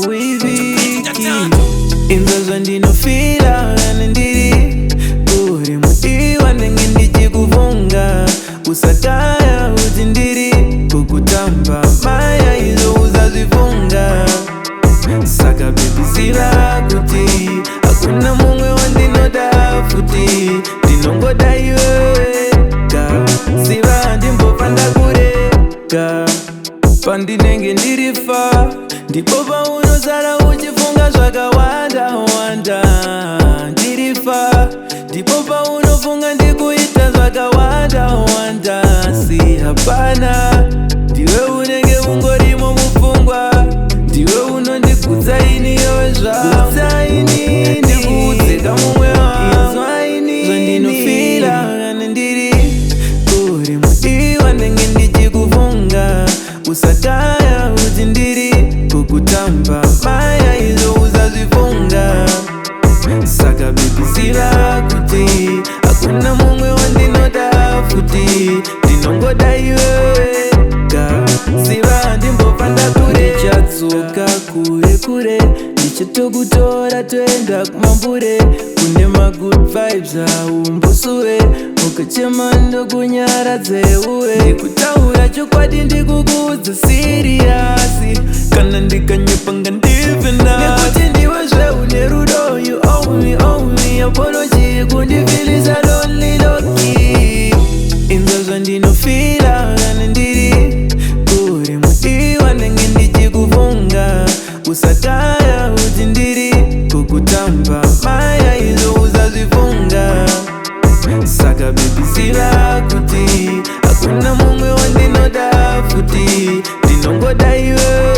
tuiviki inzazwa ndinofila nandiri uri mudiwa ndenge ndichikuvonga usataya kuti ndiri kukutamba maya izo uzazvivonga saka bebizira kuti hakuna mumwe wandinoda futi ndinongoda iwewega ziva ndimbobva ndakurega pandinenge ndirifa ndipo paunozara uchifunga zvakawanda wanda ndirifa ndipo paunofunga ndikuita zvakawanda wanda si hapana ndiwe unenge ungorimo mupfungwa ndiwe unondigutsa ini yowezvaini ndikuudze kamumwe wazvaini zvandinofila kana ndiri uri mudiwa ndenge ndichikuvonga usataya kuti ndiri kukutamba maya izo uzazvivonga saka bebizira kuti hakuna mumwe wandinoda futi ndinongoda iwewega ziva ndimbobva ndakure ndichatsoka kure kure ndichatokutora toenda kumambure kune magood vibes aumbusuwe ukachema ndokunyaradzewe ndikutaura chokwadi ndikukuudza siriyasi kana ndikanyepanga ndivena nekuti ndiwe zveune rudo you owe me apology kundifilisa lonely loki inzazva ndinofila kana ndiri uri mudiwa ndenge ndichikuvonga usataya kuti ndiri kukutamba maya izo uzazvivonga saka bebizira kuti hakuna mumwe wandinoda futi ndinongoda iwe